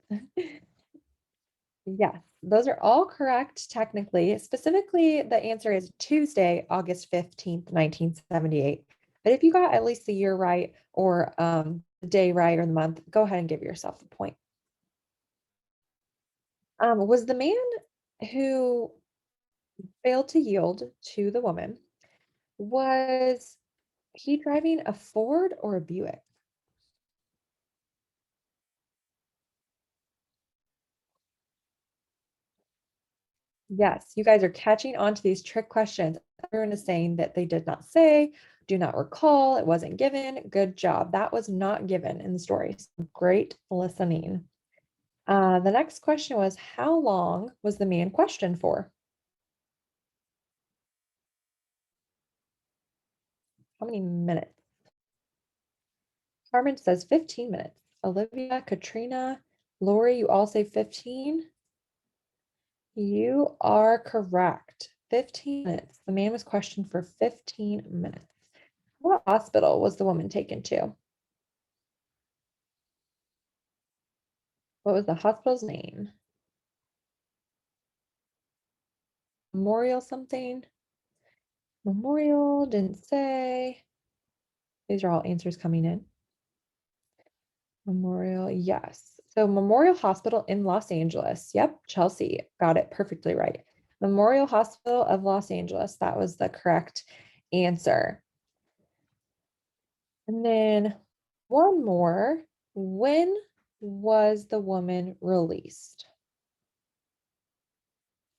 Yes, those are all correct technically. Specifically, the answer is Tuesday, August 15th, 1978. But if you got at least the year right or the day right or the month, go ahead and give yourself a point. Was the man who failed to yield to the woman, was he driving a Ford or a Buick? Yes, you guys are catching on to these trick questions. Everyone is saying that they did not say, do not recall, it wasn't given. Good job. That was not given in the story. So great listening. The next question was, how long was the man questioned for? How many minutes? Carmen says 15 minutes. Olivia, Katrina, Lori, you all say 15. You are correct. 15 minutes. The man was questioned for 15 minutes. What hospital was the woman taken to? What was the hospital's name? Memorial something? Memorial, didn't say. These are all answers coming in. Memorial, yes. So Memorial Hospital in Los Angeles. Yep, Chelsea got it perfectly right. Memorial Hospital of Los Angeles. That was the correct answer. And then one more. When was the woman released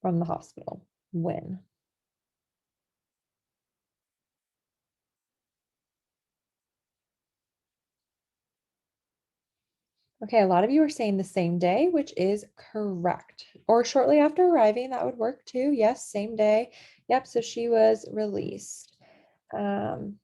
from the hospital? When? Okay, a lot of you are saying the same day, which is correct. Or shortly after arriving, that would work too. Yes, same day. Yep, so she was released. Um,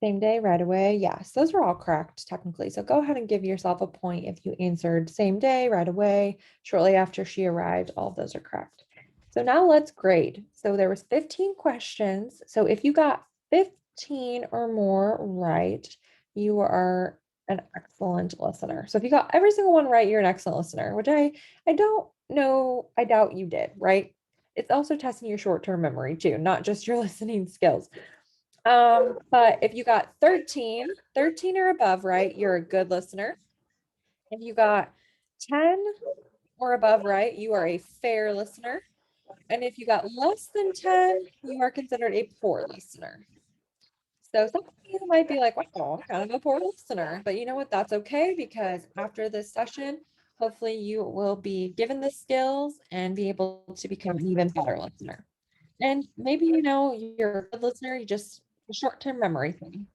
Same day, right away. Yes, those are all correct technically. So go ahead and give yourself a point if you answered same day, right away, shortly after she arrived. All of those are correct. So now let's grade. So there was 15 questions. So if you got 15 or more right, you are an excellent listener. So if you got every single one right, you're an excellent listener, which I don't know, I doubt you did, right? It's also testing your short-term memory too, not just your listening skills. But if you got 13 or above, right, you're a good listener. If you got 10 or above, right, you are a fair listener. And if you got less than 10, you are considered a poor listener. So some of you might be like, wow, I'm kind of a poor listener, but you know what? That's okay, because after this session, hopefully you will be given the skills and be able to become an even better listener. And maybe, you're a good listener, you just a short-term memory thing.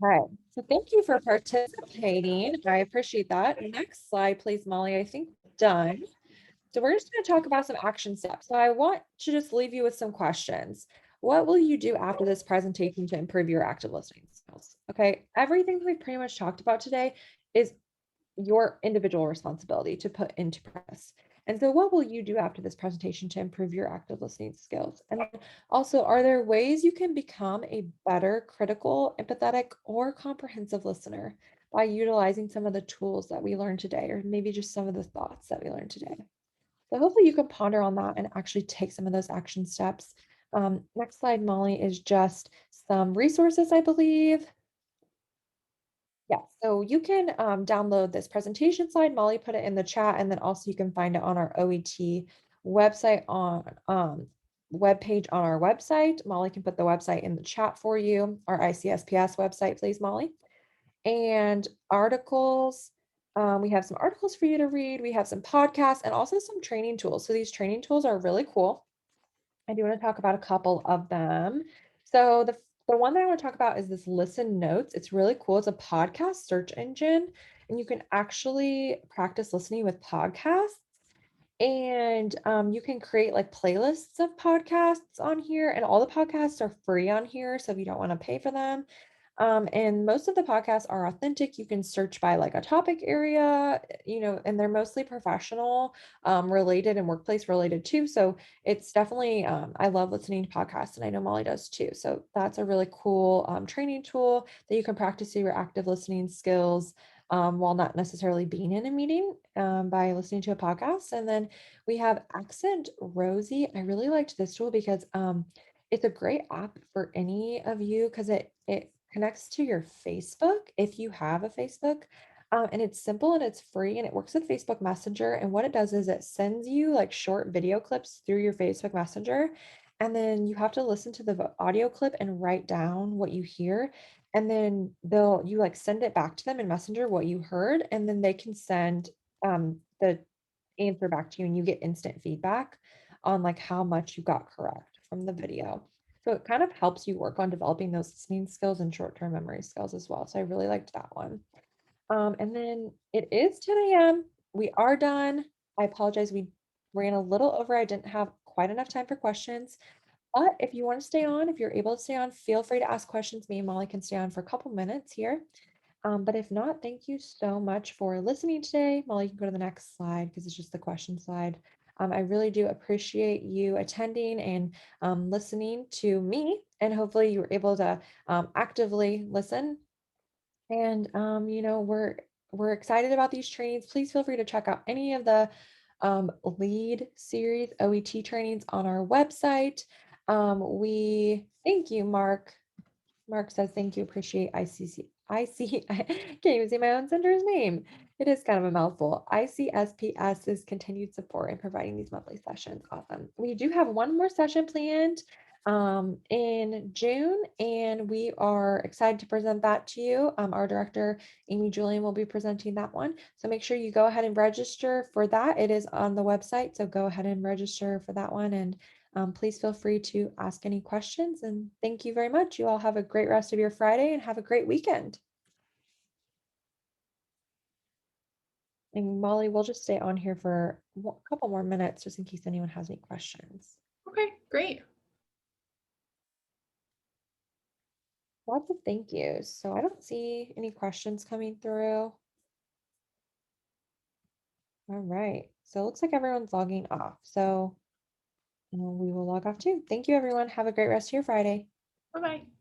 All right, so thank you for participating. I appreciate that. Next slide, please, Molly. I think we're done. So we're just going to talk about some action steps. So I want to just leave you with some questions. What will you do after this presentation to improve your active listening skills? Okay, everything that we've pretty much talked about today is your individual responsibility to put into practice. And so what will you do after this presentation to improve your active listening skills? And also, are there ways you can become a better critical, empathetic, or comprehensive listener by utilizing some of the tools that we learned today, or maybe just some of the thoughts that we learned today? So hopefully you can ponder on that and actually take some of those action steps. Next slide, Molly, is just some resources, I believe. Yeah, so you can download this presentation slide. Molly put it in the chat, and then also you can find it on our OET website on webpage on our website. Molly can put the website in the chat for you, our ICSPS website, please, Molly. And articles. We have some articles for you to read. We have some podcasts and also some training tools. So these training tools are really cool. I do want to talk about a couple of them. So the one that I want to talk about is this Listen Notes. It's really cool. It's a podcast search engine, and you can actually practice listening with podcasts. And you can create like playlists of podcasts on here, and all the podcasts are free on here. So if you don't want to pay for them, and most of the podcasts are authentic. You can search by like a topic area, and they're mostly professional related and workplace related too. So it's definitely, I love listening to podcasts, and I know Molly does too. So that's a really cool training tool that you can practice your active listening skills. while not necessarily being in a meeting by listening to a podcast. And then we have Accent Rosie. I really liked this tool because it's a great app for any of you because it connects to your Facebook if you have a Facebook. And it's simple and it's free and it works with Facebook Messenger. And what it does is it sends you like short video clips through your Facebook Messenger. And then you have to listen to the audio clip and write down what you hear. And then you like send it back to them in Messenger what you heard. And then they can send the answer back to you and you get instant feedback on like how much you got correct from the video. So it kind of helps you work on developing those listening skills and short-term memory skills as well. So I really liked that one. And then it is 10 a.m. We are done. I apologize. We ran a little over. I didn't have quite enough time for questions. But if you want to stay on, if you're able to stay on, feel free to ask questions. Me and Molly can stay on for a couple minutes here. But if not, thank you so much for listening today. Molly, you can go to the next slide because it's just the question slide. I really do appreciate you attending and listening to me, and hopefully you were able to actively listen. And we're excited about these trainings. Please feel free to check out any of the lead series OET trainings on our website. We thank you, Mark. Mark says, thank you, appreciate ICC. I can't even say my own center's name. It is kind of a mouthful. ICSPS's continued support in providing these monthly sessions. Awesome. We do have one more session planned in June, and we are excited to present that to you. Our director, Amy Julian, will be presenting that one. So make sure you go ahead and register for that. It is on the website, so go ahead and register for that one. And please feel free to ask any questions. And thank you very much. You all have a great rest of your Friday and have a great weekend. And Molly, we'll just stay on here for a couple more minutes just in case anyone has any questions. Okay, great. Lots of thank yous. So I don't see any questions coming through. All right. So it looks like everyone's logging off. So we will log off too. Thank you, everyone. Have a great rest of your Friday. Bye-bye.